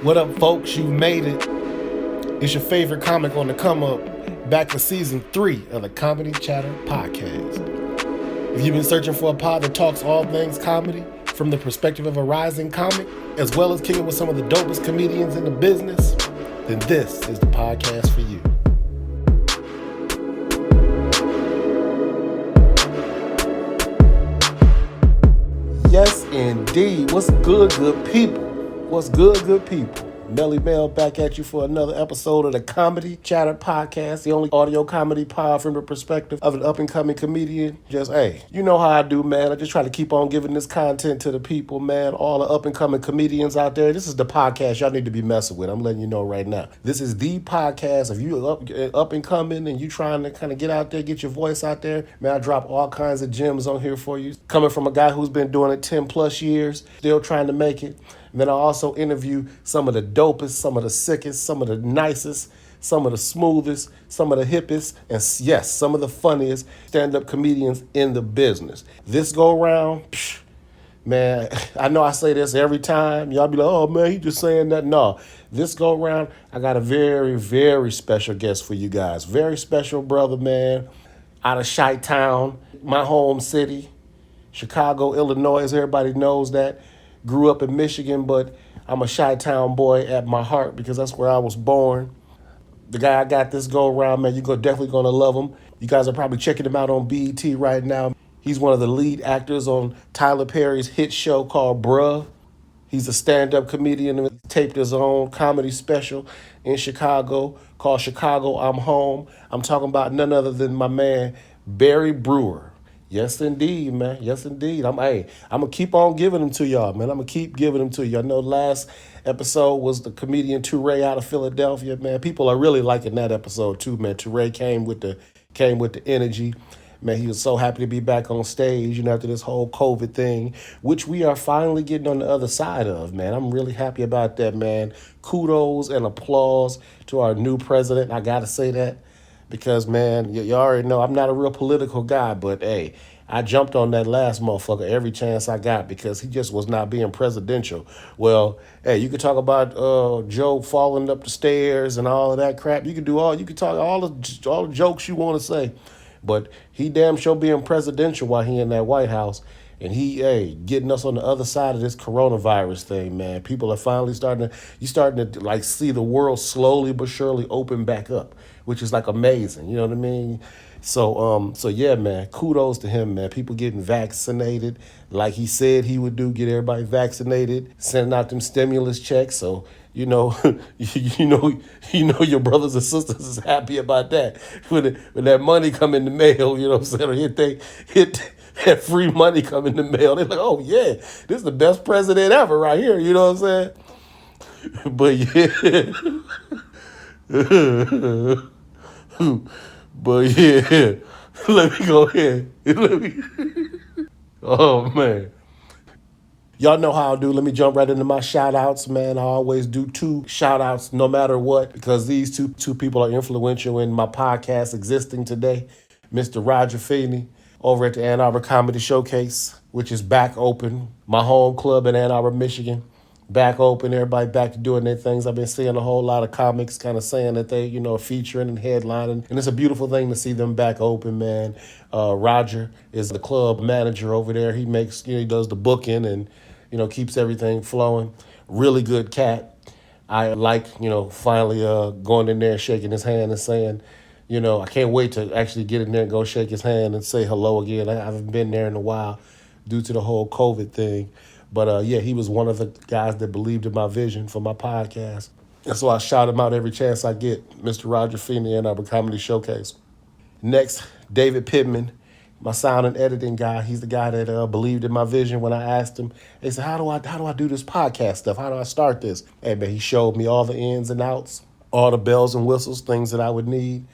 What up, folks? You made it. It's your favorite comic on the come up, back for season 3 of the Comedy Chatter Podcast. If you've been searching for a pod that talks all things comedy from the perspective of a rising comic, as well as kicking with some of the dopest comedians in the business, then this is the podcast for you. Yes, indeed. What's good people? What's good people? Melly Mel back at you for another episode of the Comedy Chatter Podcast, the only audio comedy pod from the perspective of an up-and-coming comedian. Just, hey, you know how I do, man. I just try to keep on giving this content to the people, man. All the up-and-coming comedians out there. This is the podcast y'all need to be messing with. I'm letting you know right now. This is the podcast. If you up-and-coming and you trying to kind of get out there, get your voice out there, man, I drop all kinds of gems on here for you. Coming from a guy who's been doing it 10 plus years, still trying to make it. And then I also interview some of the dopest, some of the sickest, some of the nicest, some of the smoothest, some of the hippest, and yes, some of the funniest stand-up comedians in the business. This go around, man, I know I say this every time. Y'all be like, oh man, he just saying that. No, this go around, I got a very, very special guest for you guys. Very special brother, man, out of Chi-Town, my home city, Chicago, Illinois, as everybody knows that. Grew up in Michigan, but I'm a Chi-Town boy at my heart because that's where I was born. The guy I got this go around, man, you're definitely going to love him. You guys are probably checking him out on BET right now. He's one of the lead actors on Tyler Perry's hit show called Brewer. He's a stand-up comedian and taped his own comedy special in Chicago called Chicago, I'm Home. I'm talking about none other than my man, Brewer. Yes, indeed, man. Yes, indeed. I'm gonna keep on giving them to y'all, man. I'm gonna keep giving them to you. I know last episode was the comedian Toure out of Philadelphia, man. People are really liking that episode too, man. Toure came with the energy. Man, he was so happy to be back on stage, after this whole COVID thing, which we are finally getting on the other side of, man. I'm really happy about that, man. Kudos and applause to our new president. I gotta say that. Because, man, you already know I'm not a real political guy, but, hey, I jumped on that last motherfucker every chance I got because he just was not being presidential. Well, hey, you could talk about Joe falling up the stairs and all of that crap. You could talk all the jokes you want to say. But he damn sure being presidential while he in that White House. And he, getting us on the other side of this coronavirus thing, man. People are finally starting to like see the world slowly but surely open back up, which is like amazing. You know what I mean? So yeah, man, kudos to him, man. People getting vaccinated like he said he would do, get everybody vaccinated, sending out them stimulus checks. So, you know your brothers and sisters is happy about that. When that money come in the mail, you know what I'm saying? Hit that free money come in the mail. They're like, oh yeah, this is the best president ever right here. You know what I'm saying? But yeah. But yeah, let me go ahead. Oh man. Y'all know how I do. Let me jump right into my shout outs, man. I always do 2 shout outs no matter what, because these two people are influential in my podcast existing today. Mr. Roger Feeney over at the Ann Arbor Comedy Showcase, which is back open. My home club in Ann Arbor, Michigan. Back open, everybody back to doing their things. I've been seeing a whole lot of comics kind of saying that they, featuring and headlining. And it's a beautiful thing to see them back open, man. Roger is the club manager over there. He makes, he does the booking and, keeps everything flowing. Really good cat. I like, finally going in there and shaking his hand and saying, I can't wait to actually get in there and go shake his hand and say hello again. I haven't been there in a while due to the whole COVID thing. But yeah, he was one of the guys that believed in my vision for my podcast. And so I shout him out every chance I get, Mr. Roger Feeney and our Comedy Showcase. Next, David Pittman, my sound and editing guy. He's the guy that believed in my vision when I asked him. He said, how do I do this podcast stuff? How do I start this? Hey, man, he showed me all the ins and outs, all the bells and whistles, things that I would need.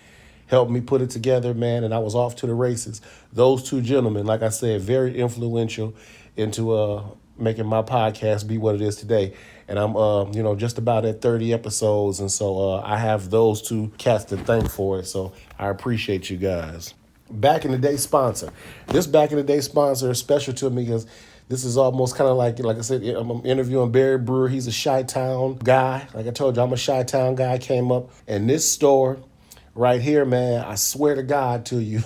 Helped me put it together, man, and I was off to the races. Those 2 gentlemen, like I said, very influential into making my podcast be what it is today. And I'm, just about at 30 episodes. And so I have those 2 cats to thank for it. So I appreciate you guys. Back in the day sponsor. This back in the day sponsor is special to me because This is almost kind of like I said, I'm interviewing Barry Brewer. He's a Chi-Town guy. Like I told you, I'm a Chi-Town guy. Came up in this store right here, man. I swear to God to you.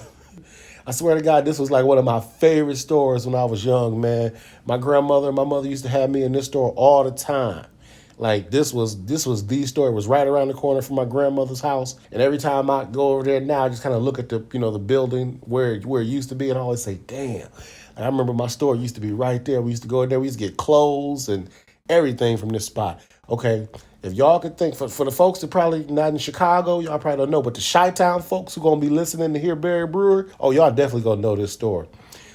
I swear to God, this was like one of my favorite stores when I was young, man. My grandmother and my mother used to have me in this store all the time. Like this was the store. It was right around the corner from my grandmother's house. And every time I go over there now, I just kind of look at the building where it used to be, and I always say, damn. And I remember my store used to be right there. We used to go in there. We used to get clothes and everything from this spot. Okay, if y'all could think, for the folks that probably not in Chicago, y'all probably don't know, but the Chi-Town folks who gonna be listening to hear Barry Brewer, oh, y'all definitely gonna know this store.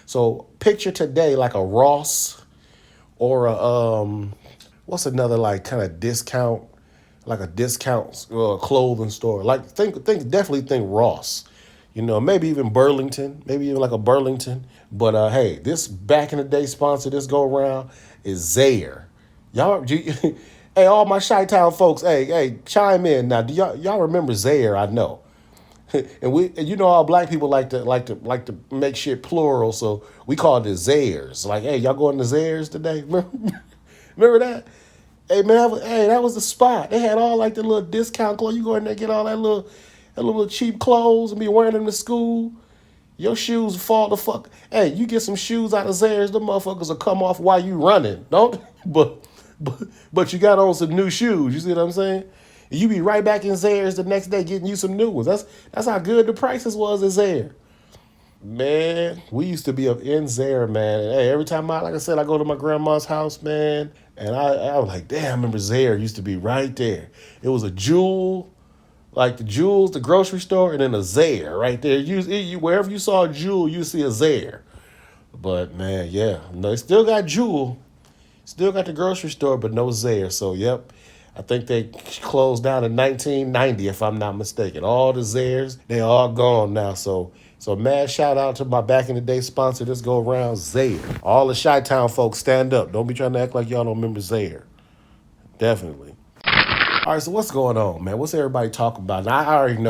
So picture today like a Ross or a what's another like kind of discount, like a discount clothing store. Like definitely think Ross. Maybe even Burlington, maybe even like a Burlington. But hey, this back in the day sponsor this go around is Zaire. Hey, all my Chi-Town folks, hey, chime in now. Do y'all remember Zaire? I know. And all black people like to make shit plural, so we call it Zaires. Like, hey, y'all going to Zaires today? Remember that? Hey man, that was the spot. They had all like the little discount clothes. You go in there and get all that little cheap clothes and be wearing them to school. Your shoes fall the fuck. Hey, you get some shoes out of Zaires, the motherfuckers will come off while you running. Don't but but you got on some new shoes. You see what I'm saying? You be right back in Zaires the next day getting you some new ones. That's how good the prices was in Zaire. Man, we used to be up in Zaire, man. And hey, every time like I said, I go to my grandma's house, man, and I was like, damn, I remember Zaire used to be right there. It was a Jewel, like the Jewels, the grocery store, and then a Zaire right there. Wherever you saw a Jewel, you see a Zaire. But man, yeah, no, it still got Jewel, still got the grocery store, but no Zaire. So yep, I think they closed down in 1990, if I'm not mistaken. All the Zaires, they all gone now. So mad shout out to my back in the day sponsor this go around, Zaire. All the Chi-Town folks, stand up. Don't be trying to act like y'all don't remember Zaire. Definitely. All right, so what's going on, man? What's everybody talking about? Now, I already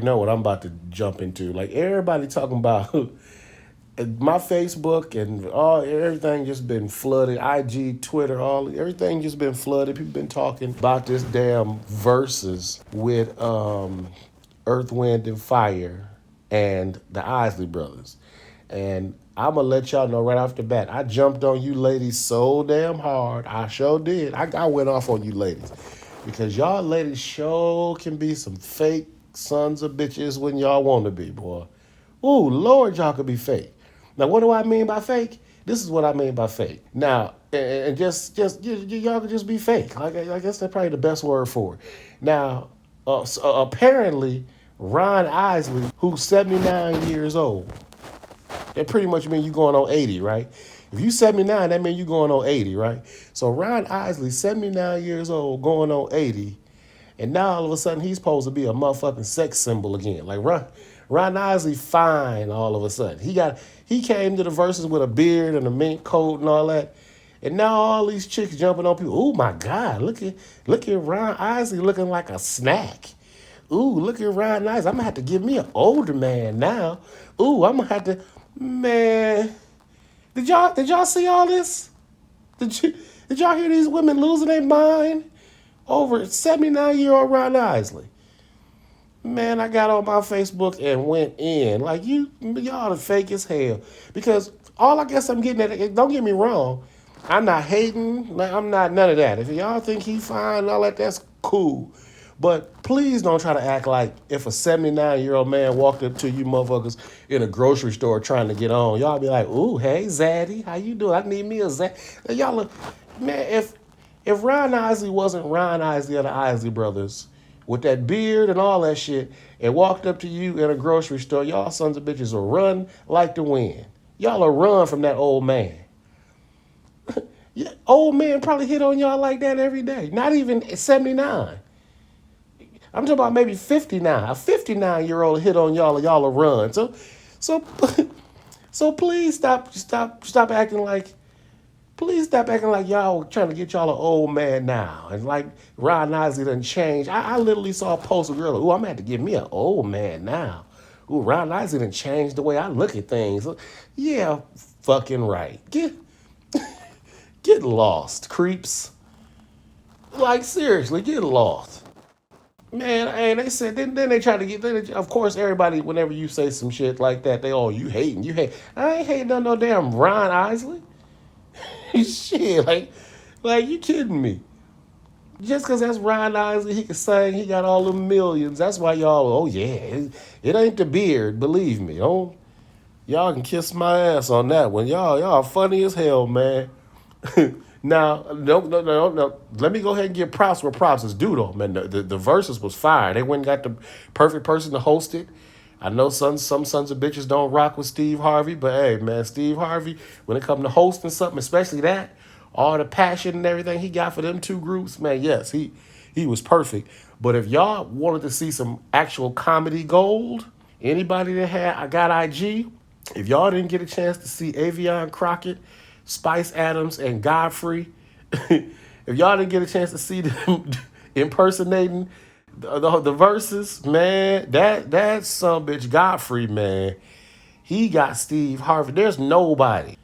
know what I'm about to jump into. Like, everybody talking about my Facebook and everything just been flooded. IG, Twitter, everything just been flooded. People been talking about this damn versus with Earth, Wind, and Fire and the Isley brothers. And I'm going to let y'all know right off the bat, I jumped on you ladies so damn hard. I sure did. I went off on you ladies. Because y'all ladies sure can be some fake sons of bitches when y'all want to be, boy. Ooh, Lord, y'all could be fake. Now, what do I mean by fake? This is what I mean by fake. Now, and just y'all could just be fake. I guess that's probably the best word for it. Now, so apparently, Ron Isley, who's 79 years old, that pretty much means you going on 80, right? If you 79, that means you going on 80, right? So Ron Isley, 79 years old, going on 80, and now all of a sudden he's supposed to be a motherfucking sex symbol again. Like Ron Isley fine all of a sudden. He came to the verses with a beard and a mink coat and all that. And now all these chicks jumping on people. Oh my God, look at Ron Isley looking like a snack. Ooh, look at Ron Isley. I'm gonna have to give me an older man now. Ooh, I'm gonna have to, man. Did y'all see all this? Did y'all hear these women losing their mind over 79-year-old Ron Isley? Man, I got on my Facebook and went in. Like, y'all are fake as hell. Because all I guess I'm getting at, don't get me wrong, I'm not hating. I'm not none of that. If y'all think he fine and all that, that's cool. But please don't try to act like if a 79-year-old man walked up to you motherfuckers in a grocery store trying to get on, y'all be like, ooh, hey, Zaddy, how you doing? I need me a Zaddy. Y'all look, man, if Ron Isley wasn't Ron Isley of the Isley Brothers with that beard and all that shit and walked up to you in a grocery store, y'all sons of bitches will run like the wind. Y'all will run from that old man. Old man probably hit on y'all like that every day. Not even 79. I'm talking about maybe 59. A 59-year-old hit on y'all and y'all will run. So please stop acting like y'all trying to get y'all an old man now. And like Ron Isley done changed. I literally saw a post of a girl, ooh, I'm gonna have to give me an old man now. Ooh, Ron Isley done changed the way I look at things. Yeah, fucking right. Get lost, creeps. Like, seriously, get lost. Man, hey, they said, then they try to get, of course, everybody, whenever you say some shit like that, they, you hating, you hate. I ain't hating on no damn Ron Isley. Shit, like, you kidding me. Just because that's Ron Isley, he can sing, he got all the millions. That's why y'all, oh yeah, it ain't the beard, believe me. Don't, y'all can kiss my ass on that one. Y'all funny as hell, man. Now, no. Let me go ahead and give props where props is due, though, man. The verses was fire. They went and got the perfect person to host it. I know some sons of bitches don't rock with Steve Harvey, but hey, man, Steve Harvey, when it come to hosting something, especially that, all the passion and everything he got for them two groups, man, yes, he was perfect. But if y'all wanted to see some actual comedy gold, anybody that had I got IG, if y'all didn't get a chance to see Avion Crockett, Spice Adams, and Godfrey, if y'all didn't get a chance to see them impersonating the verses, man, that some bitch Godfrey, man, he got Steve Harvey. There's nobody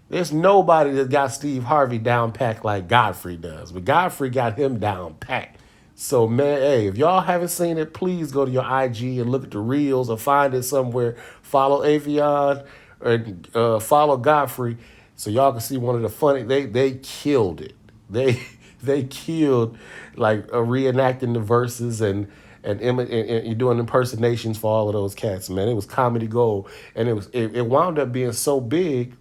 that got Steve Harvey down packed like Godfrey does, but Godfrey got him down packed. So man, hey, if y'all haven't seen it, please go to your IG and look at the reels or find it somewhere. Follow Avion or follow Godfrey, so y'all can see one of the funny. They killed it. They they killed like reenacting the verses and doing impersonations for all of those cats. Man, it was comedy gold, and it wound up being so big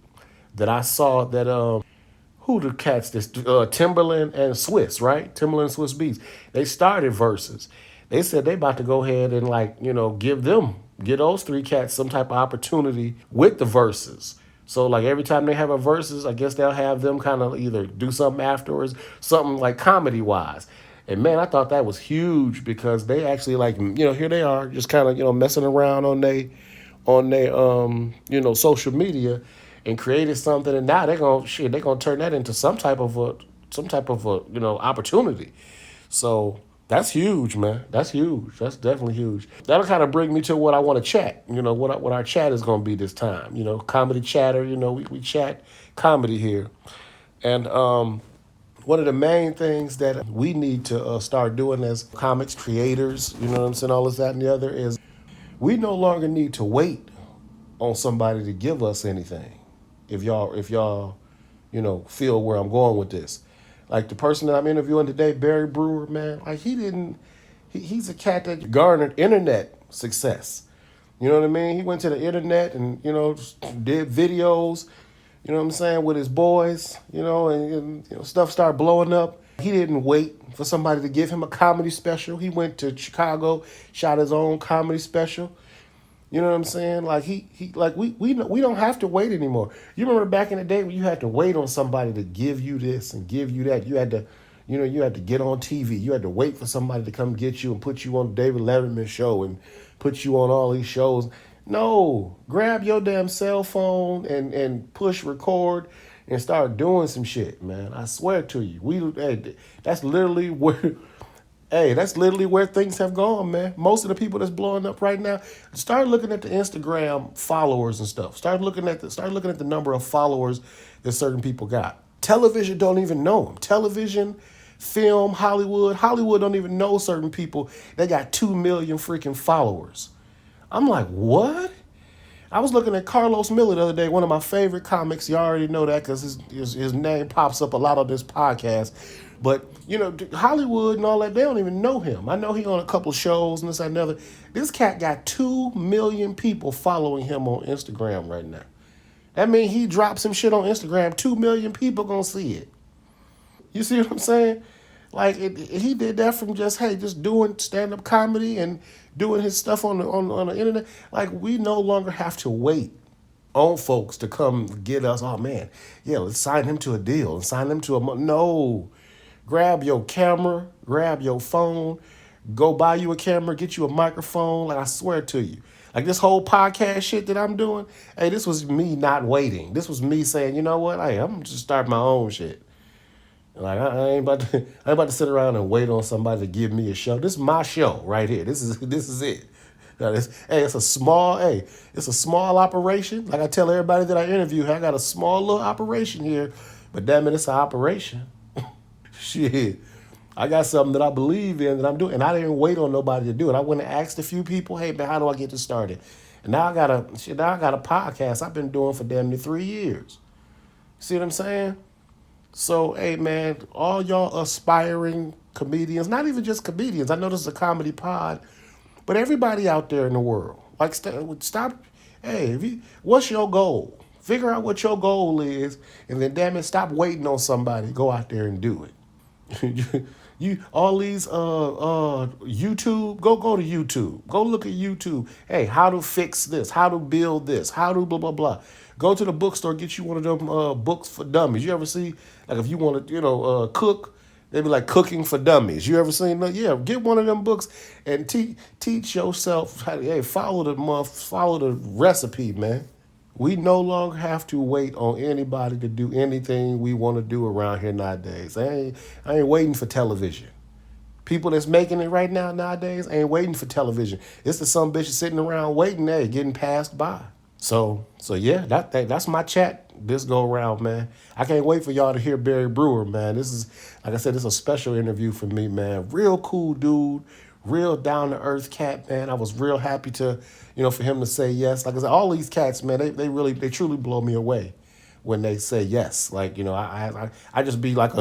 that I saw that who the cats this Timberland and Swiss, right? Timberland and Swiss Beats. They started verses. They said they about to go ahead and give those three cats some type of opportunity with the verses. So like every time they have a verses, I guess they'll have them kind of either do something afterwards, something like comedy wise. And man, I thought that was huge because they actually here they are just kind of messing around on they social media and created something, and now they're gonna turn that into some type of a opportunity. So that's huge, man. That's huge. That's definitely huge. That'll kind of bring me to what I want to chat. What our chat is gonna be this time. Comedy chatter. We chat comedy here, and one of the main things that we need to start doing as comics creators, what I'm saying, all this, that, and the other, is we no longer need to wait on somebody to give us anything. If y'all feel where I'm going with this. Like the person that I'm interviewing today, Barry Brewer, man, like he's a cat that garnered internet success. You know what I mean? He went to the internet and, did videos, what I'm saying, with his boys, and stuff started blowing up. He didn't wait for somebody to give him a comedy special. He went to Chicago, shot his own comedy special. You know what I'm saying? Like we don't have to wait anymore. You remember back in the day when you had to wait on somebody to give you this and give you that. You had to, you had to get on TV. You had to wait for somebody to come get you and put you on David Letterman's show and put you on all these shows. No, grab your damn cell phone and push record and start doing some shit, man. I swear to you, that's literally where. Hey, that's literally where things have gone, man. Most of the people that's blowing up right now, start looking at the Instagram followers and stuff. Start looking at the number of followers that certain people got. Television don't even know them. Television, film, Hollywood don't even know certain people. They got 2 million freaking followers. I'm like, what? I was looking at Carlos Miller the other day, one of my favorite comics. You already know that because his name pops up a lot on this podcast. But, Hollywood and all that, they don't even know him. I know he on a couple shows and this and another. This cat got 2 million people following him on Instagram right now. That means he drops some shit on Instagram, 2 million people gonna see it. You see what I'm saying? Like, he did that from just doing stand-up comedy and doing his stuff on the internet. Like, we no longer have to wait on folks to come get us. Oh, man, yeah, let's sign him to a deal and sign him to a... No. Grab your camera, grab your phone, go buy you a camera, get you a microphone. Like, I swear to you. Like, this whole podcast shit that I'm doing, hey, this was me not waiting. This was me saying, you know what? Hey, I'm just start my own shit. Like, I ain't about to sit around and wait on somebody to give me a show. This is my show right here. This is it. It's a small operation. Like I tell everybody that I interview, I got a small little operation here, But damn it, it's an operation. Shit. I got something that I believe in that I'm doing. And I didn't wait on nobody to do it. I went and asked a few people, hey man, how do I get this started? And now I got a podcast I've been doing for damn near 3 years. See what I'm saying? So, hey man, all y'all aspiring comedians, not even just comedians. I know this is a comedy pod, but everybody out there in the world, like stop. Hey, what's your goal? Figure out what your goal is, and then damn it, stop waiting on somebody. Go out there and do it. You all these YouTube, go to YouTube. Go look at YouTube. Hey, how to fix this, how to build this, how to blah blah blah. Go to the bookstore, get you one of them books for dummies. You ever see, like, if you want to cook, they be like Cooking for Dummies. You ever seen that? Yeah, get one of them books and teach yourself how to, hey, follow the recipe, man. We no longer have to wait on anybody to do anything we want to do around here nowadays. I ain't waiting for television. People that's making it right now nowadays ain't waiting for television. It's the some bitches sitting around waiting, getting passed by. So yeah, that's my chat this go around, man. I can't wait for y'all to hear Barry Brewer, man. This is, like I said, this is a special interview for me, man. Real cool dude, real down to earth cat, man. I was real happy to, for him to say yes. Like I said, all these cats, man, they truly blow me away when they say yes. Like, I just be like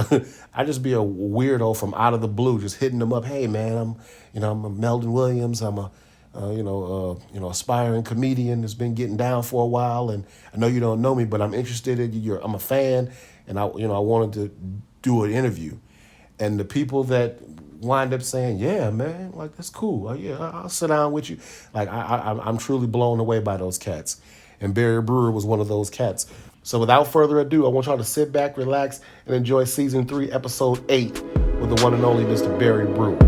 I just be a weirdo from out of the blue, just hitting them up. Hey man, I'm a Meldon Williams. I'm a aspiring comedian that's been getting down for a while, and I know you don't know me, but I'm interested in you. I'm a fan, and I wanted to do an interview, and the people that wind up saying, yeah, man, like that's cool. Yeah, I'll sit down with you. Like I'm truly blown away by those cats, and Barry Brewer was one of those cats. So without further ado, I want y'all to sit back, relax, and enjoy season 3, episode 8 with the one and only Mr. Barry Brewer.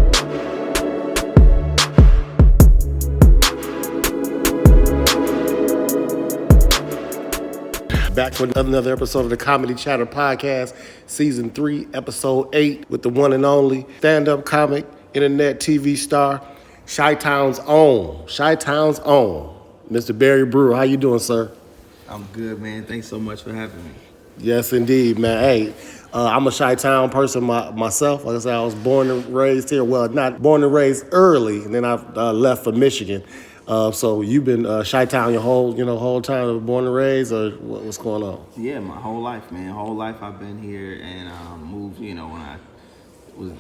Back for another episode of the Comedy Chatter Podcast, Season 3, Episode 8, with the one and only stand-up comic, internet TV star, Chi-Town's own, Mr. Barry Brewer. How you doing, sir? I'm good, man. Thanks so much for having me. Yes, indeed, man. Hey, I'm a Chi-Town person myself. Like I said, I was born and raised here. Well, not born and raised early, and then I left for Michigan. So you've been Chi-Town your whole time, born and raised, or what's going on? Yeah, my whole life, man. Whole life I've been here, and moved, when I was,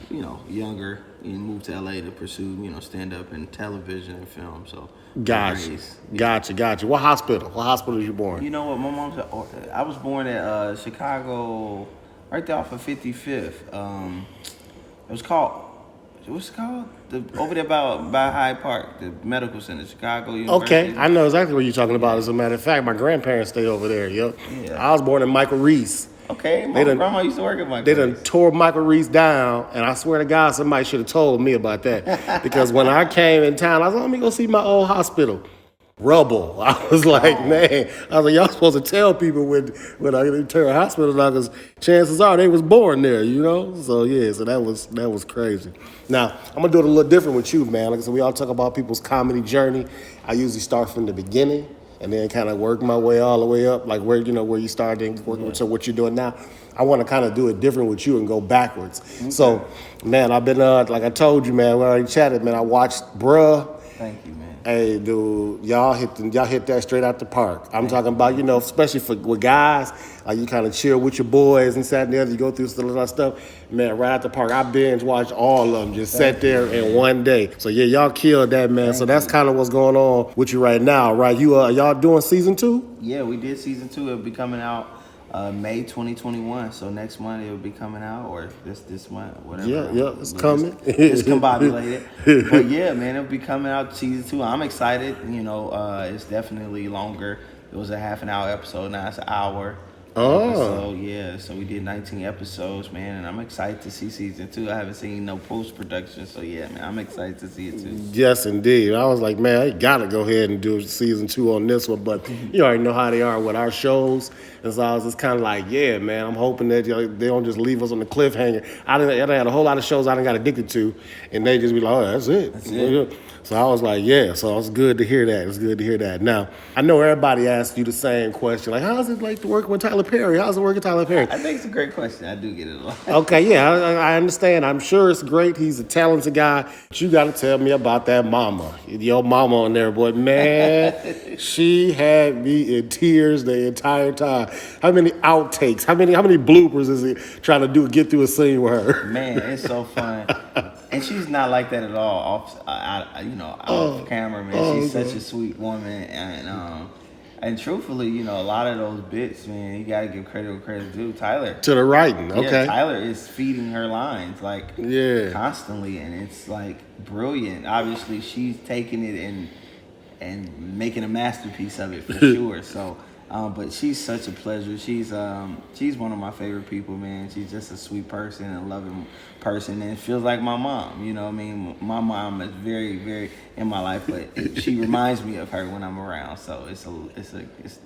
younger, moved to LA to pursue, stand-up and television and film. So Gotcha. What hospital? What hospital you born? You know what, my mom's. I was born at Chicago, right there off of 55th. It was called. What's it called? Over there by Hyde Park, the medical center, Chicago University. Okay, I know exactly what you're talking about. As a matter of fact, my grandparents stay over there. Yep. Yeah. I was born in Michael Reese. Okay, my grandma used to work at Michael Reese. They done tore Michael Reese down, and I swear to God, somebody should have told me about that. Because when I came in town, I was like, let me go see my old hospital. Rubble. I was like, man. I was like, y'all supposed to tell people when I tear a hospital down, because chances are they was born there, So yeah, so that was crazy. Now I'm gonna do it a little different with you, man. Like I said, we all talk about people's comedy journey. I usually start from the beginning and then kind of work my way all the way up, like where you started and working with what you're doing now. I want to kind of do it different with you and go backwards. Okay. So, man, I've been like I told you, man. We already chatted, man. I watched Bruh. Thank you, man. Hey, dude, y'all hit that straight out the park. I'm talking about, especially with guys, like you kind of chill with your boys and sat and the other, you go through some of that stuff. Man, right out the park, I binge watched all of them, just sat there in one day. So yeah, y'all killed that, man. So that's kind of what's going on with you right now, right? Y'all doing season 2? Yeah, we did season 2. It'll be coming out May 2021. So next month it'll be coming out, or this month, whatever. Yeah, it's coming. It's combobulated. But yeah, man, it'll be coming out season 2. I'm excited. It's definitely longer. It was a half an hour episode. Now it's an hour. Oh. So we did 19 episodes, man, and I'm excited to see season 2. I haven't seen no post-production, so yeah, man, I'm excited to see it too. Yes, indeed. I was like, man, I gotta go ahead and do season 2 on this one, but you already know how they are with our shows, and so I was just kind of like, yeah, man, I'm hoping that they don't just leave us on the cliffhanger. I had a whole lot of shows I done got addicted to, and they just be like, oh, that's it. That's it. So I was like, yeah, so it's good to hear that. Now, I know everybody asks you the same question, like, how is it like to work with Tyler Perry? How's it working, Tyler Perry? I think it's a great question. I do get it a lot. Okay, yeah, I understand. I'm sure it's great. He's a talented guy. But you got to tell me about that mama. Your mama on there, boy. Man, she had me in tears the entire time. How many outtakes? How many bloopers is it trying to get through a scene with her? Man, it's so fun. And she's not like that at all. Off camera, man. She's such a sweet woman, and truthfully, a lot of those bits, man, you gotta give credit where credit's due. Tyler. To the writing, okay. Yeah, Tyler is feeding her lines constantly, and it's like brilliant. Obviously, she's taking it and making a masterpiece of it for sure. So. But she's such a pleasure. She's one of my favorite people, man. She's just a sweet person and a loving person, and it feels like my mom. You know what I mean? My mom is very, very in my life, but she reminds me of her when I'm around. So it's a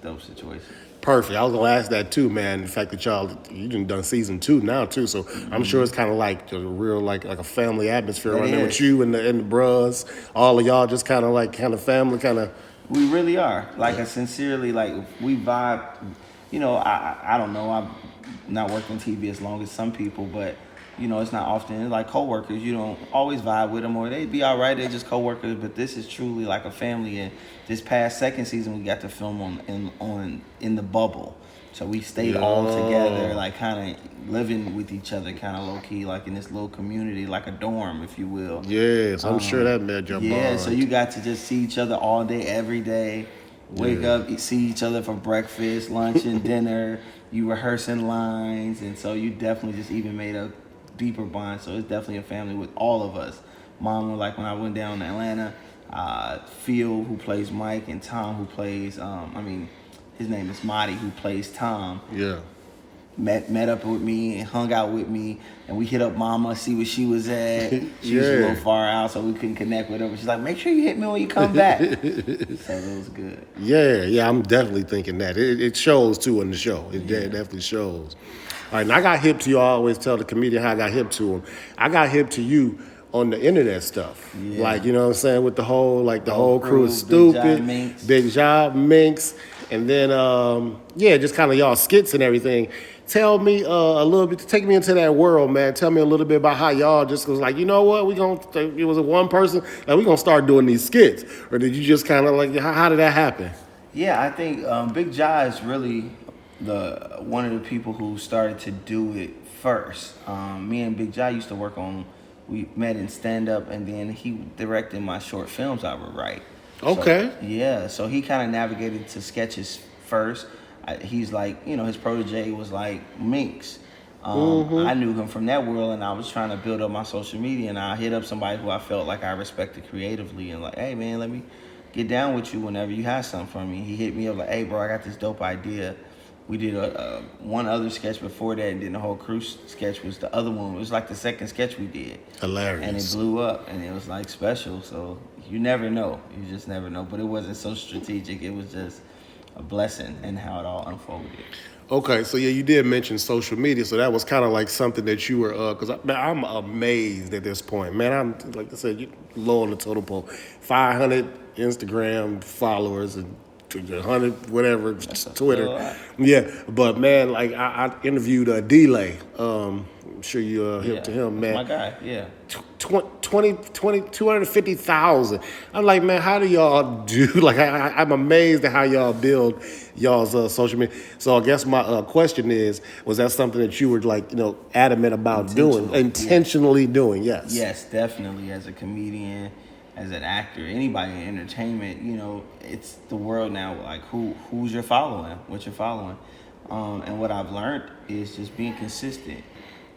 dope situation. Perfect. I was gonna ask that too, man. The fact that you done season 2 now too, so I'm sure it's kind of like a real like a family atmosphere right there with you and the bros. All of y'all just kind of family kind of. We really are. Like, I sincerely, we vibe. I don't know. I'm not working TV as long as some people, but, it's not often. It's like coworkers. You don't always vibe with them, or they'd be all right. They're just coworkers, but this is truly like a family. And this past second season, we got to film in the bubble. So we stayed all together, like kind of living with each other, kind of low key, like in this little community, like a dorm, if you will. Yes, I'm sure that made your bond. Yeah, so you got to just see each other all day, every day. Wake up, see each other for breakfast, lunch, and dinner. You rehearsing lines, and so you definitely just even made a deeper bond. So it's definitely a family with all of us. Mom, like when I went down to Atlanta, Phil, who plays Mike, and Tom, who plays, his name is Marty, who plays Tom. Yeah. Met up with me and hung out with me, and we hit up Mama, see where she was at. She was a little far out, so we couldn't connect with her. But she's like, make sure you hit me when you come back. So it was good. Yeah, I'm definitely thinking that. It shows too in the show. It definitely shows. All right, and I got hip to you. I always tell the comedian how I got hip to him. I got hip to you on the internet stuff. Yeah. Like, you know what I'm saying, with the whole crew is stupid. Big Job Minx. And then, just kind of y'all skits and everything. Tell me a little bit, take me into that world, man. Tell me a little bit about how y'all just was like, you know what, it was a one person, like, we gonna start doing these skits. Or did you just kind of like, how did that happen? Yeah, I think Big Ja is really one of the people who started to do it first. Me and Big Ja used to work we met in stand-up, and then he directed my short films I would write. Okay. So he kind of navigated to sketches first. He's like, his protege was like Minx. I knew him from that world, and I was trying to build up my social media, and I hit up somebody who I felt like I respected creatively, and like, hey man, let me get down with you whenever you have something for me. He hit me up like, hey bro, I got this dope idea. We did one other sketch before that, and then the whole cruise sketch was the other one. It was like the second sketch we did. Hilarious. And it blew up, and it was like special. So you never know. You just never know. But it wasn't so strategic. It was just a blessing in how it all unfolded. Okay, so yeah, you did mention social media, so that was kind of like something that you were, because I'm amazed at this point. Man, I'm, like I said, you're low on the total pole. 500 Instagram followers and 100 whatever Twitter. Yeah, but man, like I interviewed D-Lay. I'm sure you hip to him, man. My guy, yeah. 250,000. I'm like, man, how do y'all do? Like, I'm amazed at how y'all build y'all's social media. So I guess my question is, was that something that you were like, adamant about intentionally doing? Yes. Yes, definitely. As a comedian, as an actor, anybody in entertainment, it's the world now. Like, who's you're following, what you're following, and what I've learned is just being consistent.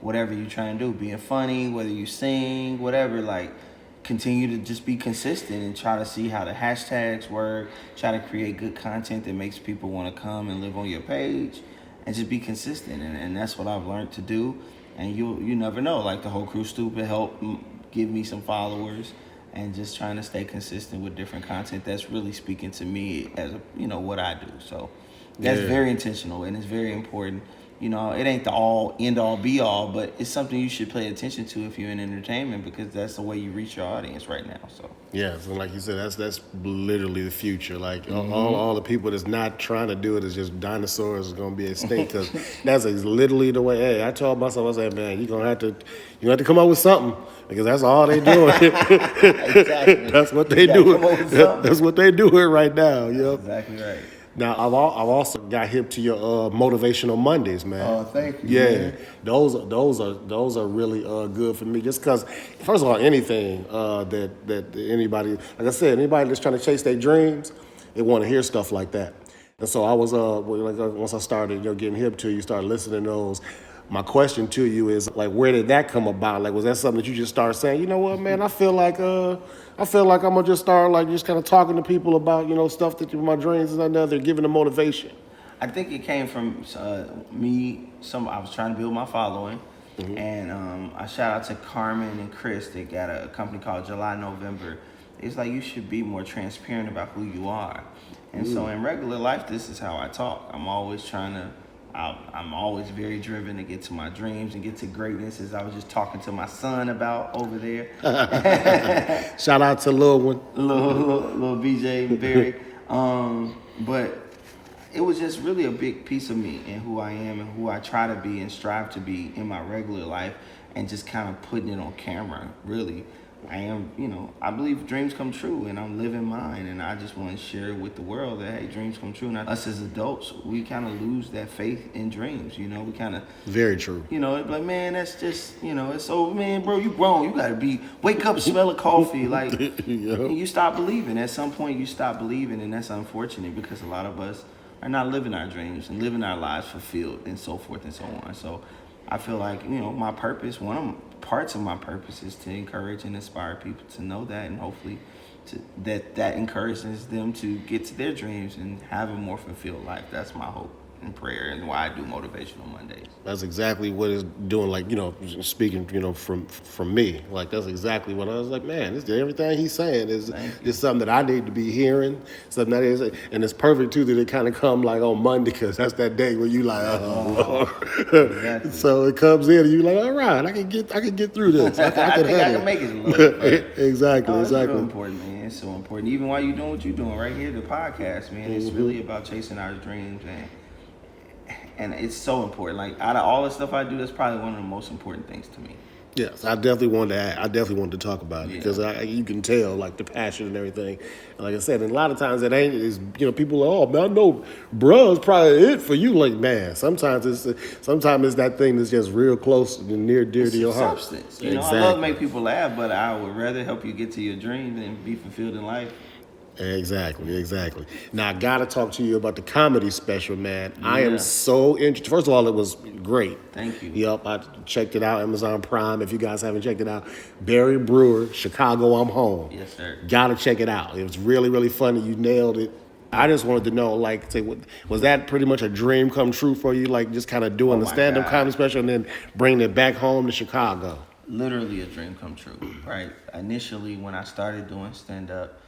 Whatever you're trying to do, being funny, whether you sing, whatever, like, continue to just be consistent and try to see how the hashtags work, try to create good content that makes people want to come and live on your page, and just be consistent. And that's what I've learned to do. And you never know, like the whole Crew Stupid helped give me some followers, and just trying to stay consistent with different content that's really speaking to me as what I do. So that's very intentional, and it's very important. it ain't the all end all be all, but it's something you should pay attention to if you're in entertainment, because that's the way you reach your audience right now. So Yeah, so like you said, that's literally the future. Like all the people that's not trying to do it is just dinosaurs is gonna be extinct, because that's literally the way. Hey, I told myself, I said, man, you have to come up with something, because that's all they doing. exactly, That's what they you gotta do. come up with something. That's what they doing right now. Yep. Exactly right. Now I've also got hip to your motivational Mondays, man. Oh, thank you. Yeah, Man. those are really good for me. Just because, first of all, anything that anybody, like I said, anybody that's trying to chase their dreams, they want to hear stuff like that. And so I was once I started getting hip to you, started listening to those. My question to you is, like, where did that come about? Like, was that something that you just started saying, you know what, man, I feel like I'm gonna just start like just kind of talking to people about stuff that my dreams and another, giving them motivation. I think it came from me. I was trying to build my following, and I shout out to Carmen and Chris. They got a company called July November. It's like, you should be more transparent about who you are. And so in regular life, this is how I talk. I'm always I'm always very driven to get to my dreams and get to greatness, as I was just talking to my son about over there. Shout out to Lil One. little BJ and Barry. But it was just really a big piece of me and who I am and who I try to be and strive to be in my regular life, and just kind of putting it on camera, really. I am, I believe dreams come true, and I'm living mine, and I just want to share with the world that, hey, dreams come true. And us as adults, we kind of lose that faith in dreams, we kind of... Very true. It's like, man, that's just, it's so, man, bro, you grown. You got to wake up, smell of coffee. Like, you stop believing. At some point, you stop believing, and that's unfortunate, because a lot of us are not living our dreams and living our lives fulfilled, and so forth and so on. So I feel like, my purpose, parts of my purpose is to encourage and inspire people to know that, and hopefully that encourages them to get to their dreams and have a more fulfilled life. That's my hope and prayer, and why I do Motivational Mondays. That's exactly what it's doing. Like, speaking, from me, like, that's exactly what I was like, man, everything he's saying is something that I need to be hearing, something that is, and it's perfect too that it kind of come like on Monday, because that's that day where you like, oh, Exactly. So it comes in and you like, all right, I can get through this. I think I can make it a little bit. Exactly. It's real important, man. It's so important. Even while you're doing what you're doing right here, the podcast, man, it's really about chasing our dreams, and it's so important. Like, out of all the stuff I do, that's probably one of the most important things to me. Yes, I definitely wanted to talk about it, because you can tell, like, the passion and everything. And like I said, and a lot of times it ain't, is people are, oh man, I know bruh's probably it for you. Like, man, sometimes it's that thing that's just real close and dear to your heart. Substance. I love to make people laugh, but I would rather help you get to your dreams and be fulfilled in life. Exactly. Now, I got to talk to you about the comedy special, man. Yeah. I am so interested. First of all, it was great. Thank you. Yep, I checked it out, Amazon Prime. If you guys haven't checked it out, Barry Brewer, Chicago, I'm Home. Yes, sir. Got to check it out. It was really, really funny. You nailed it. I just wanted to know, like, was that pretty much a dream come true for you, like just kind of doing the stand-up comedy special and then bringing it back home to Chicago? Literally a dream come true, right? Initially, when I started doing stand-up,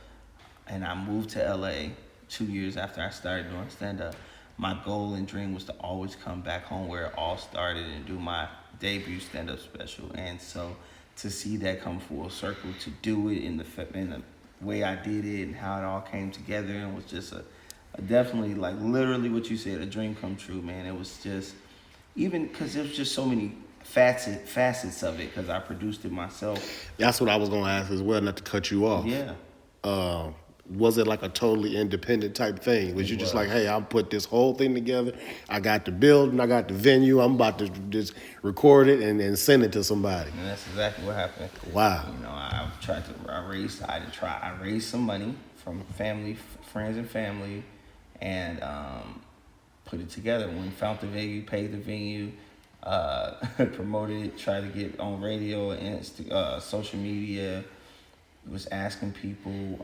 and I moved to LA 2 years after I started doing stand-up, my goal and dream was to always come back home where it all started and do my debut stand-up special. And so to see that come full circle, to do it in the way I did it and how it all came together, and was just a definitely, like, literally what you said, a dream come true, man. It was just, even because there was just so many facets of it, because I produced it myself. That's what I was going to ask as well, not to cut you off. Yeah. Was it like a totally independent type thing? Was you just like, hey, I'll put this whole thing together. I got the building, I got the venue. I'm about to just record it and send it to somebody. And that's exactly what happened. Wow. I raised some money from friends and family, and put it together. When we found the venue, paid the venue, promoted it, tried to get on radio and social media, was asking people,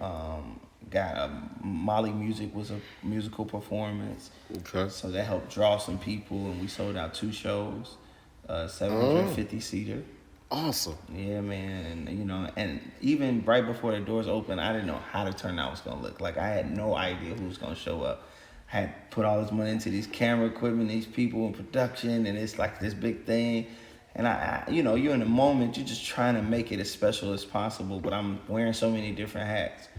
Molly Music was a musical performance. Okay. So that helped draw some people, and we sold out 2 shows, 750-seater. Awesome. Yeah, man. And and even right before the doors opened, I didn't know how the turnout was going to look. Like, I had no idea who was going to show up, had put all this money into these camera equipment, these people in production, and it's like this big thing. And you're in the moment, you're just trying to make it as special as possible. But I'm wearing so many different hats.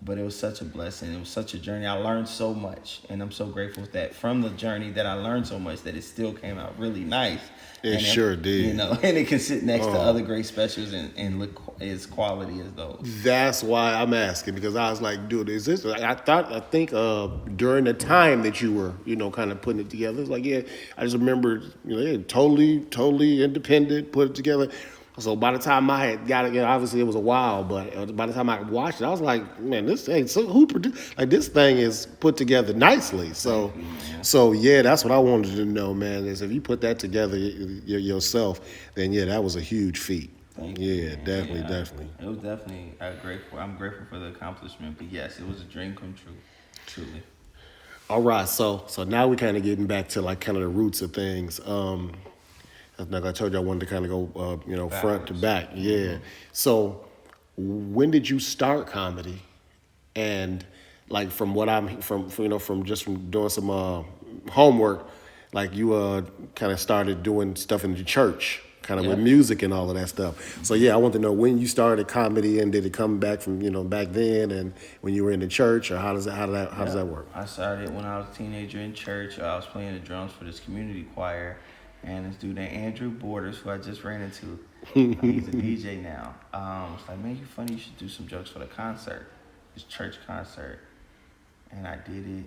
But it was such a blessing. It was such a journey. I learned so much, and I'm so grateful that from the journey that I learned so much that it still came out really nice. It sure did. And it can sit next to other great specials and look as quality as those. That's why I'm asking, because I was like, dude, is this? I think during the time that you were, kind of putting it together, it's like, yeah, I just remember, totally independent, put it together. So by the time I had got it, obviously it was a while, but by the time I watched it, I was like, man, this thing, so who produced? Like, this thing is put together nicely. So yeah, that's what I wanted to know, man. Is if you put that together yourself, then yeah, that was a huge feat. Thank you, Yeah, man. definitely. It was definitely I'm grateful for the accomplishment. But yes, it was a dream come true, truly. All right, so now we're kind of getting back to like kind of the roots of things. Like I told you, I wanted to kind of go, front to back. Yeah. Mm-hmm. So, when did you start comedy? And like from what from doing some homework, like you kind of started doing stuff in the church, kind of with music and all of that stuff. So yeah, I want to know when you started comedy, and did it come back from back then, and when you were in the church, or how does that work? I started when I was a teenager in church. I was playing the drums for this community choir. And this dude named Andrew Borders, who I just ran into, he's a DJ now. It's like, man, you funny, you should do some jokes for the concert, this church concert. And I did it,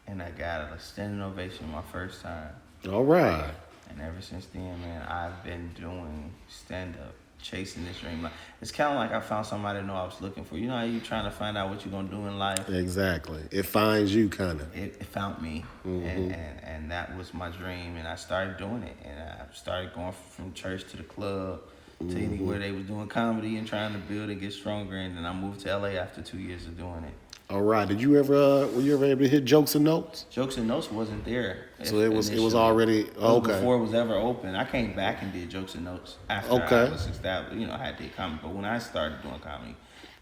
and I got a standing ovation my first time. All right. And ever since then, man, I've been doing stand-up, chasing this dream. It's kind of like I found somebody I know I was looking for. You know how you trying to find out what you're going to do in life? Exactly. It finds you, kind of. It found me, and that was my dream, and I started doing it. And I started going from church to the club to anywhere they was doing comedy and trying to build and get stronger. And then I moved to LA after 2 years of doing it. All right. Were you ever able to hit Jokes and Notes? Jokes and Notes wasn't there. So it was already okay. Before it was ever open. I came back and did Jokes and Notes after I was established. I did comedy. But when I started doing comedy,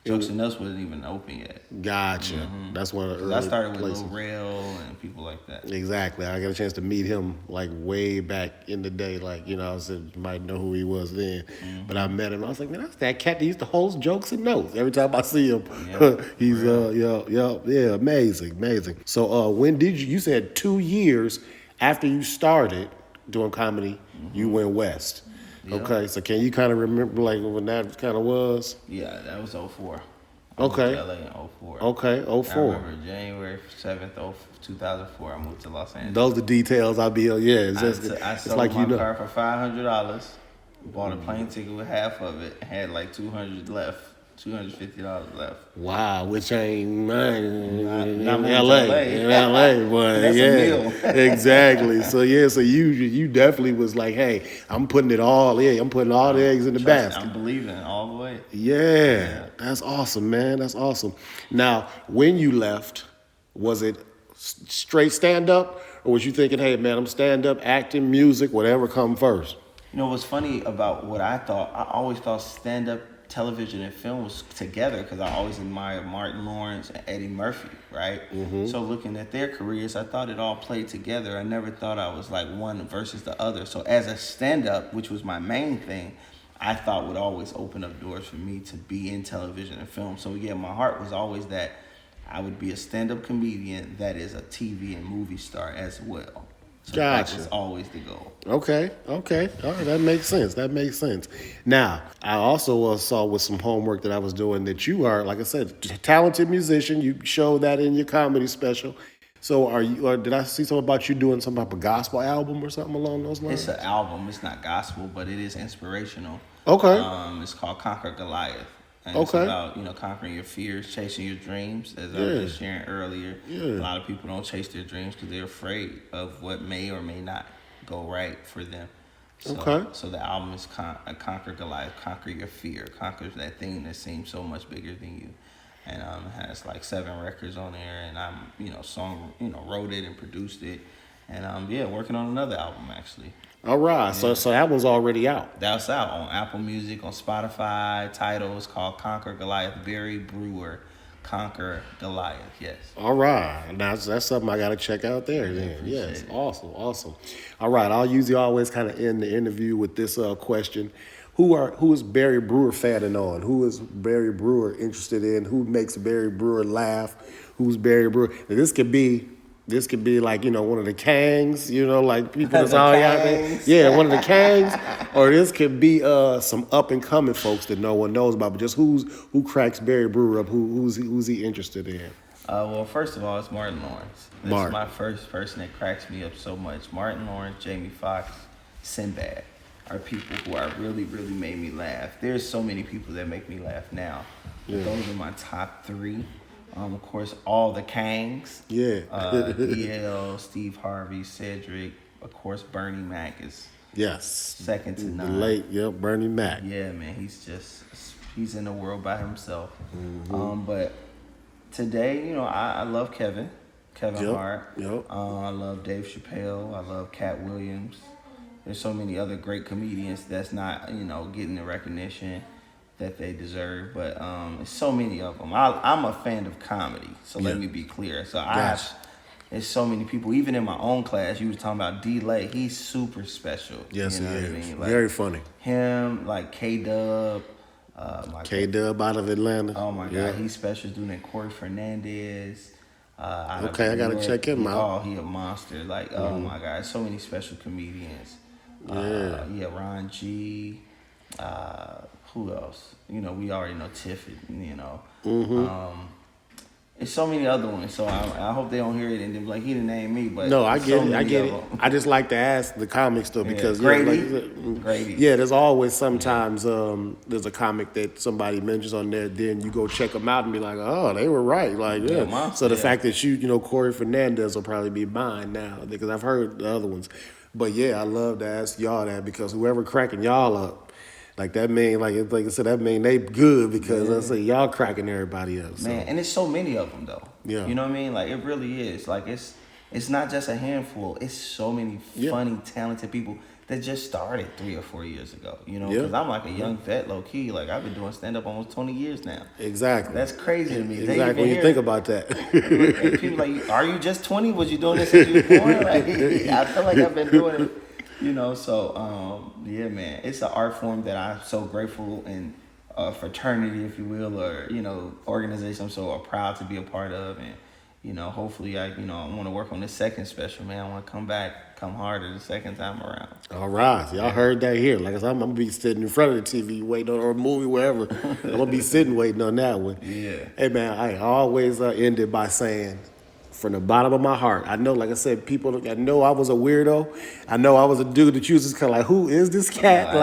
Jokes and Notes wasn't even open yet. Gotcha. Mm-hmm. That's one of the early I started with places. Lil Rel and people like that. Exactly. I got a chance to meet him like way back in the day. Like, I said, you might know who he was then. Mm-hmm. But I met him. I was like, man, that's that cat that used to host Jokes and Notes. Every time I see him, he's amazing. So when did you said 2 years after you started doing comedy, you went west. Yeah. Okay, so can you kind of remember like when that kind of was? Yeah, that was 04. I moved to LA in 04. Okay, 04. I remember January 7th, 2004, I moved to Los Angeles. Those are the details I I sold my car for $500, bought a plane ticket with half of it, had like $250 left. Wow, which ain't in not LA. In LA, but that's yeah. A meal. Exactly. So you definitely was like, hey, I'm putting it all in. I'm putting all the eggs in the basket. I'm believing all the way. Yeah. That's awesome, man. That's awesome. Now, when you left, was it straight stand up, or was you thinking, hey man, I'm stand up, acting, music, whatever come first? What's funny about what I always thought stand up, television and film was together because I always admired Martin Lawrence and Eddie Murphy, right? Mm-hmm. So looking at their careers, I thought it all played together. I never thought I was like one versus the other. So as a stand-up, which was my main thing, I thought would always open up doors for me to be in television and film. So yeah, my heart was always that I would be a stand-up comedian that is a TV and movie star as well. So gotcha. That was always the goal. Okay. All right, that makes sense. Now, I also saw with some homework that I was doing that you are, like I said, a talented musician. You showed that in your comedy special. So are you? Or did I see something about you doing some type of gospel album or something along those lines? It's an album. It's not gospel, but it is inspirational. Okay. It's called Conquer Goliath. And it's about, conquering your fears, chasing your dreams. As I was just sharing earlier, a lot of people don't chase their dreams because they're afraid of what may or may not go right for them. So the album is Conquer Goliath, conquer your fear, conquer that thing that seems so much bigger than you. And it has like 7 records on there, and I'm, wrote it and produced it. And working on another album actually. All right, so that one's already out. That's out on Apple Music, on Spotify. Title is called Conquer Goliath. Brewer conquer Goliath. Yes. All right, now that's something I got to check out there. Then, yes, it. awesome. All right, I'll usually always kind of end the interview with this question: Who is Barry Brewer fanning on? Who is Barry Brewer interested in? Who makes Barry Brewer laugh? Who's Barry Brewer? And this could be like, one of the Kangs, like people that's all out there. Yeah, one of the Kangs. Or this could be some up and coming folks that no one knows about, but just who cracks Barry Brewer up, who's he interested in? Well, first of all, it's Martin Lawrence. This is my first person that cracks me up so much. Martin Lawrence, Jamie Foxx, Sinbad are people who are really, really made me laugh. There's so many people that make me laugh now. Yeah. Those are my top 3. Of course, all the Kangs. Yeah. EL, Steve Harvey, Cedric. Of course, Bernie Mac is second to none. Bernie Mac. Yeah, man, he's in the world by himself. Mm-hmm. But today, I love Kevin Hart. Yep. I love Dave Chappelle. I love Cat Williams. There's so many other great comedians that's not, getting the recognition that they deserve, but there's so many of them. I'm a fan of comedy, so let me be clear. So there's so many people, even in my own class. You was talking about D-Lay. He's super special. Yes, you know he is. What I mean? Like, very funny. Him, like K-Dub. K-Dub out of Atlanta. Oh my God, he's special. Doing that. Corey Fernandez. I gotta check him out. Oh, he a monster. Like, oh my God, so many special comedians. Ron G. Who else? We already know Tiffany, There's so many other ones, so I hope they don't hear it and then be like, he didn't name me, but no, I get it. I just like to ask the comics though, because Grady. Yeah, there's always sometimes there's a comic that somebody mentions on there, then you go check them out and be like, oh, they were right, like So the fact that Corey Fernandez will probably be mine now because I've heard the other ones, but yeah, I love to ask y'all that because whoever cracking y'all up. Like that mean, like I said, that mean they good because I say y'all cracking everybody up. So. Man, and it's so many of them though. Yeah. You know what I mean? Like it really is. Like it's not just a handful. It's so many funny, talented people that just started 3 or 4 years ago. Because I'm like a young vet, low key. Like I've been doing stand up almost 20 years now. Exactly. That's crazy to me. Exactly. When you think about that. And people like, are you just 20? Was you doing this since you were born? Like I feel like I've been doing it. Yeah, man, it's an art form that I'm so grateful and fraternity, if you will, or, organization I'm so proud to be a part of. And, hopefully I want to work on this second special, man. I want to come harder the second time around. All right. Y'all heard that here. Like I said, I'm going to be sitting in front of the TV waiting on, or a movie, wherever. I'm going to be sitting waiting on that one. Yeah. Hey, man, I always end it by saying, from the bottom of my heart, I know, like I said, I know I was a weirdo. I know I was a dude that you was just kind of like, who is this cat?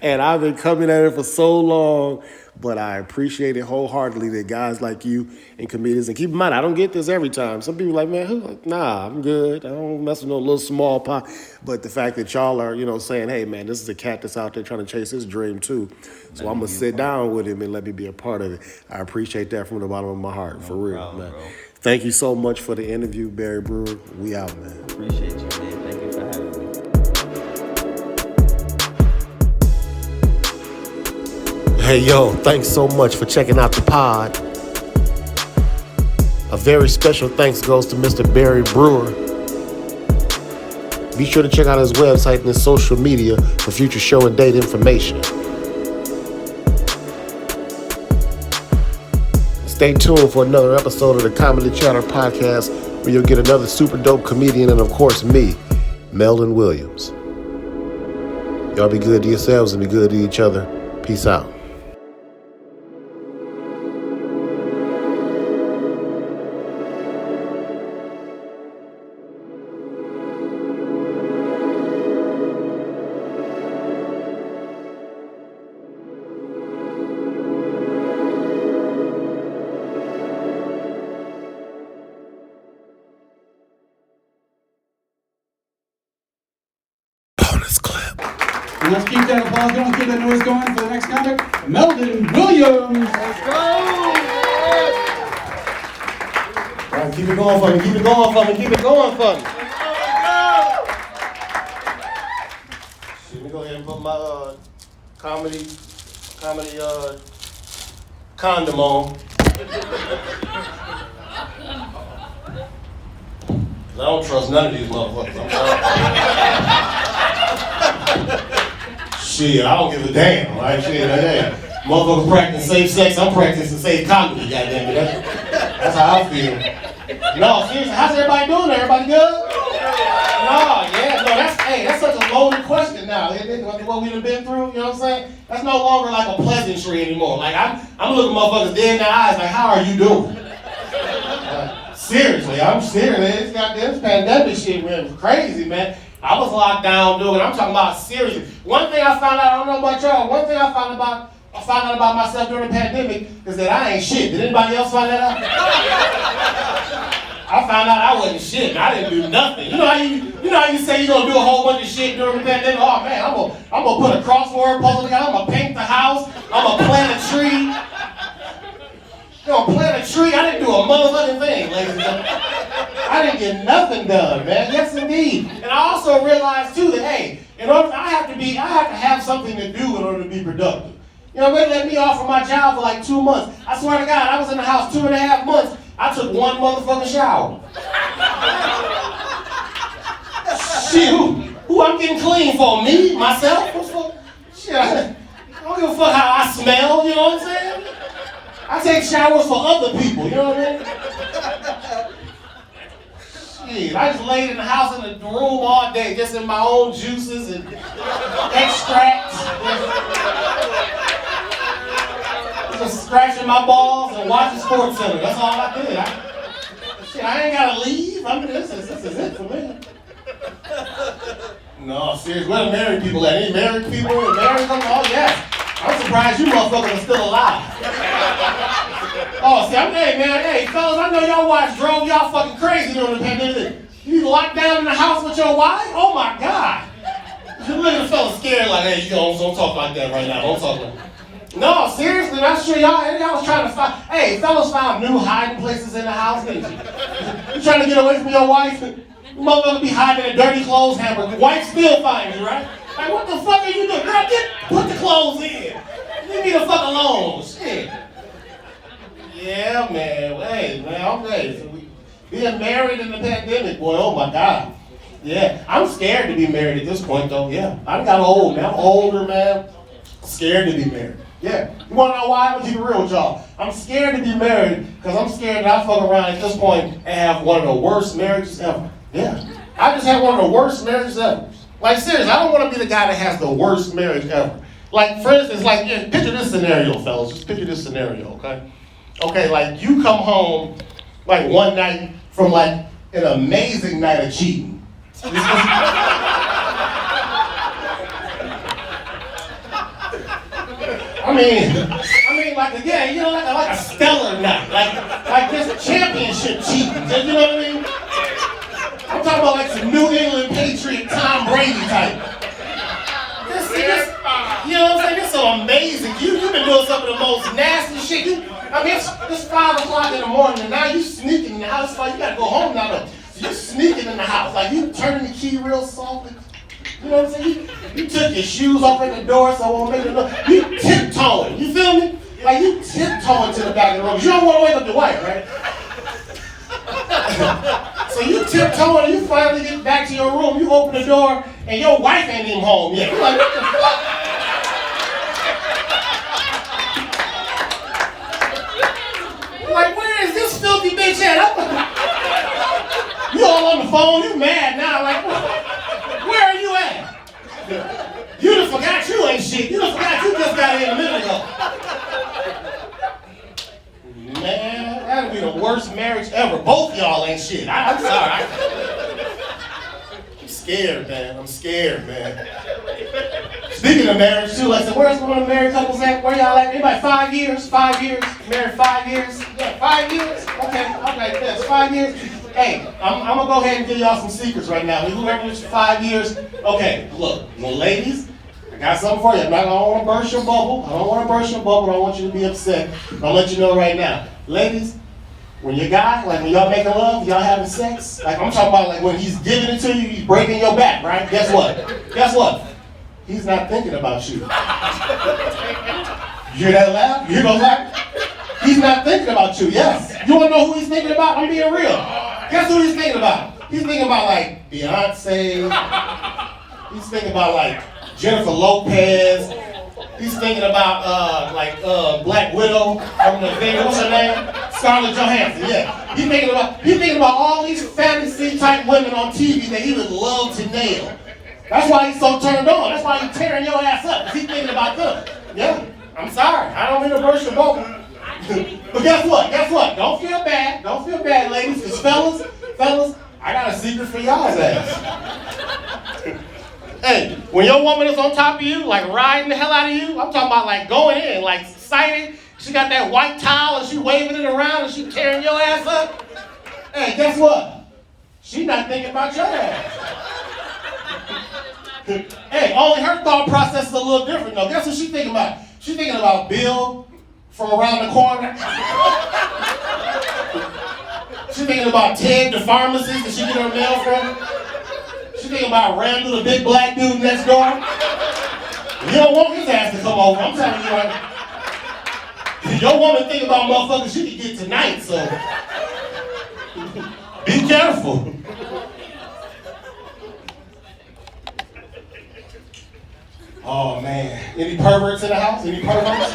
And I've been coming at it for so long, but I appreciate it wholeheartedly that guys like you and comedians, and keep in mind, I don't get this every time. Some people are like, man, nah, I'm good. I don't mess with no little small pot. But the fact that y'all are, saying, hey, man, this is a cat that's out there trying to chase his dream too. So I'm going to sit down with him and let me be a part of it. I appreciate that from the bottom of my heart, for real, man. Bro. Thank you so much for the interview, Barry Brewer. We out, man. Appreciate you, man. Thank you for having me. Hey, yo, thanks so much for checking out the pod. A very special thanks goes to Mr. Barry Brewer. Be sure to check out his website and his social media for future show and date information. Stay tuned for another episode of the Comedy Chatter Podcast where you'll get another super dope comedian and, of course, me, Meldon Williams. Y'all be good to yourselves and be good to each other. Peace out. And let's keep that applause going, let's keep that noise going for the next comic, Meldon Williams. Let's go! All right, keep it going for me, keep it going for me, keep it going for me. Let me go ahead and put my comedy condom on. I don't trust none of these motherfuckers. I'm sorry. Shit, I don't give a damn. Right? Shit, hey, motherfuckers practicing safe sex, I'm practicing safe comedy, goddamn it. That's how I feel. No, seriously, how's everybody doing? Everybody good? That's such a loaded question now. What we done been through, you know what I'm saying? That's no longer like a pleasantry anymore. Like I'm looking motherfuckers dead in the eyes like, how are you doing? Seriously, I'm serious. This pandemic shit was crazy, man. I was locked down, dude, and I'm talking about serious. One thing I found out, I don't know about y'all, one thing I found out about myself during the pandemic is that I ain't shit. Did anybody else find that out? I found out I wasn't shit. I didn't do nothing. You know how you say you're gonna do a whole bunch of shit during the pandemic? Oh man, I'm gonna put a crossword puzzle together, I'm gonna paint the house, I'm gonna plant a tree. I didn't do a motherfucking thing, ladies and gentlemen. I didn't get nothing done, man. Yes, indeed. And I also realized too that hey, I have to have something to do in order to be productive. You know, they let me off from my job for like 2 months. I swear to God, I was in the house 2.5 months. I took one motherfucking shower. Shit, who I'm getting clean for? Me? Myself? Shit, I don't give a fuck how I smell, you know what I'm saying? I take showers for other people, you know what I mean? Shit, I just laid in the house in the room all day, just in my own juices and extracts. Just scratching my balls and watching Sports Center. That's all I did. I ain't gotta leave. I mean, this is it for me. No, seriously, where the married people at? Any married people? Married them? Oh, yes. I'm surprised you motherfuckers are still alive. Oh, see, hey, fellas, I know y'all wives drove y'all fucking crazy during the pandemic. You locked down in the house with your wife? Oh, my God. You look at the fella scared like, hey, you don't talk like that right now. Don't talk like that. No, seriously, I'm sure y'all was trying to find, hey, fellas found new hiding places in the house, didn't you? You trying to get away from your wife? You motherfucker be hiding in a dirty clothes hamper. The wife still finds you, right? Like, what the fuck are you doing? Girl, put the clothes in. Leave me the fuck alone. Shit. Yeah, man. Hey, man, okay. So being married in the pandemic, boy, oh my God. Yeah, I'm scared to be married at this point, though. Yeah, I got old, man. I'm older, man. Scared to be married. Yeah. You want to know why? I'm going to keep it real with y'all. I'm scared to be married because I'm scared that I fuck around at this point and have one of the worst marriages ever. Yeah. I just had one of the worst marriages ever. Like, seriously, I don't want to be the guy that has the worst marriage ever. Like, for instance, like, picture this scenario, fellas. Just picture this scenario, okay? Okay, like, you come home, like, one night from, like, an amazing night of cheating. I mean, like again, you know, like a stellar night, like just championship cheating. You know what I mean? I'm talking about like some New England Patriot Tom Brady type. You know what I'm saying? It's so amazing. You've been doing some of the most nasty shit. It's 5 o'clock in the morning, and now you sneaking in the house. Like you gotta go home now. Though. You're sneaking in the house, like you turning the key real softly. You know what I'm saying? You took your shoes off at the door so it won't make it look. You tiptoeing, you feel me? Like you tiptoeing to the back of the room. You don't want to wake up your wife, right? So you tiptoeing and you finally get back to your room, you open the door, and your wife ain't even home yet. You're like, what the fuck? Like, where is this filthy bitch at? You all on the phone, you mad now, like, where are you at? You done forgot you ain't shit. You done forgot you just got here a minute ago. Man, that'd be the worst marriage ever. Both y'all ain't shit. I'm sorry. I'm scared, man. I'm scared, man. Speaking of marriage, too, like I said, where's one of the married couples at? Where y'all at? Anybody 5 years? 5 years? Married 5 years? Yeah, 5 years? Okay, that's 5 years. Hey, I'm gonna go ahead and give y'all some secrets right now. Whoever was 5 years, okay, look, well, ladies, I got something for you. I don't want to burst your bubble. I don't want to burst your bubble. I don't want you to be upset. I'll let you know right now. Ladies, when your guy, like when y'all making love, y'all having sex, like I'm talking about like when he's giving it to you, he's breaking your back, right? Guess what? Guess what? He's not thinking about you. You hear that laugh? You hear those laugh? He's not thinking about you, yes. You wanna know who he's thinking about? I'm being real. Guess who he's thinking about? He's thinking about like Beyonce. He's thinking about like Jennifer Lopez. He's thinking about Black Widow from the thing. What's her name? Scarlett Johansson. Yeah. He's thinking about all these fantasy type women on TV that he would love to nail. That's why he's so turned on. That's why he's tearing your ass up. He's thinking about them. Yeah. I'm sorry. I don't mean to burst your bubble. But guess what? Don't feel bad. Don't feel bad, ladies. Because fellas, I got a secret for y'all's ass. Hey, when your woman is on top of you, like riding the hell out of you, I'm talking about like going in, like excited. She got that white towel and she waving it around and she tearing your ass up. Hey, guess what? She not thinking about your ass. Hey, only her thought process is a little different though. Guess what she thinking about? She thinking about Bill from around the corner. She thinking about Ted, the pharmacist that she get her mail from. She thinking about Randall, the big black dude next door. You don't want his ass to come over. I'm telling you right. Your woman think about motherfuckers she can get tonight, so be careful. Oh man, any perverts in the house? Any perverts?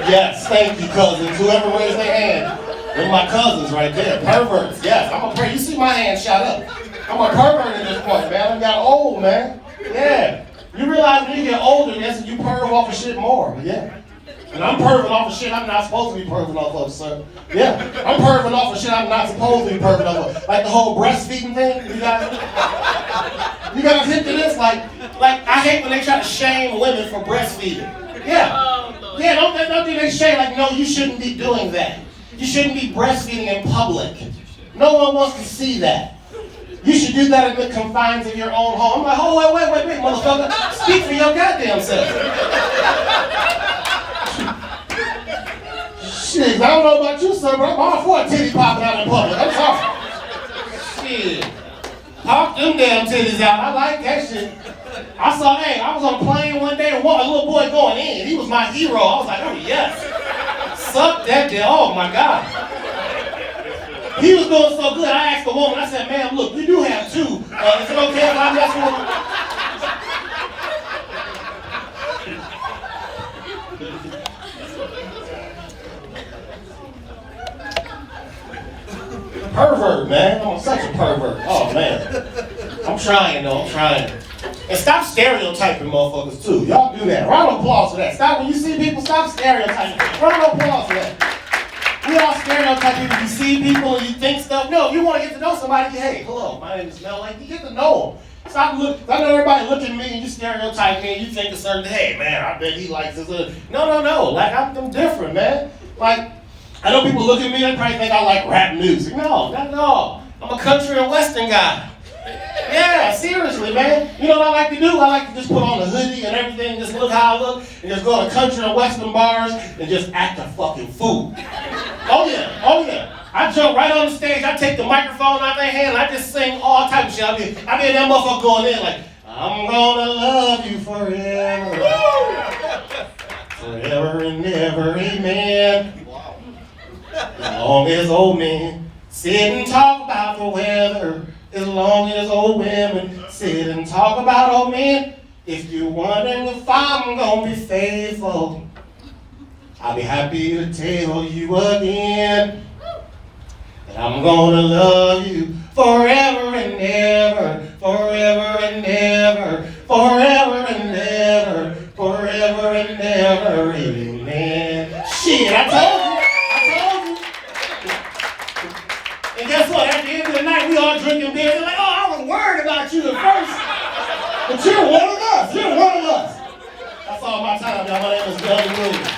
Yes, thank you, cousins. Whoever raised their hand, they're my cousins right there. Perverts, yes. I'm a pervert. You see my hand shot up. I'm a pervert at this point, man. I got old, man. Yeah. You realize when you get older, yes, you perv off of shit more. Yeah. And I'm perving off of shit I'm not supposed to be perving off of, sir. Yeah. I'm perving off of shit I'm not supposed to be perving off of. Like the whole breastfeeding thing. You guys hip to this? Like I hate when they try to shame women for breastfeeding. Yeah. Yeah, don't think they shame like, no, you shouldn't be doing that. You shouldn't be breastfeeding in public. No one wants to see that. You should do that in the confines of your own home. I'm like, oh, wait, motherfucker. Speak for your goddamn self. Shit, I don't know about you, sir, but I'm all for a titty popping out in public. I'm sorry. Shit. Pop them damn titties out. I like that shit. I was on a plane one day and a little boy going in. He was my hero. I was like, oh, yes. Suck that damn. Oh, my God. He was doing so good, I asked the woman, I said, ma'am, look, we do have two. Is it okay if I mess with them? Pervert, man. I'm such a pervert. Oh, man. I'm trying, though. I'm trying. And stop stereotyping motherfuckers, too. Y'all do that. Round of applause for that. Stop when you see people, stop stereotyping. Round of applause for that. We all stereotype people. You see people and you think stuff. No, you want to get to know somebody. Hey, hello, my name is Mel. Like, you get to know them. Stop looking. I know everybody look at me and you stereotype me and you think a certain, hey, man, I bet he likes this. No. Like, I'm different, man. Like, I know people look at me and probably think I like rap music. No, not at all. I'm a country and western guy. Yeah, seriously, man. You know what I like to do? I like to just put on a hoodie and everything, just look how I look, and just go to country and western bars and just act a fucking fool. Oh yeah. I jump right on the stage, I take the microphone out of their hand, and I just sing all type of shit. I be in that motherfucker going in like, I'm gonna love you forever. Forever and ever, amen. As long as old men sit and talk about the weather. As long as old women sit and talk about old men, if you're wondering if I'm gonna be faithful, I'll be happy to tell you again that I'm gonna love you forever and ever, forever and ever, forever and ever, forever and ever, amen. Shit, I told you. And guess what? At the end of the night, we all drinking beer. They're like, oh, I was worried about you at first. But you're one of us. You're one of us. That's all my time, y'all. My name is Meldon Williams.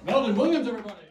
Meldon Williams, everybody.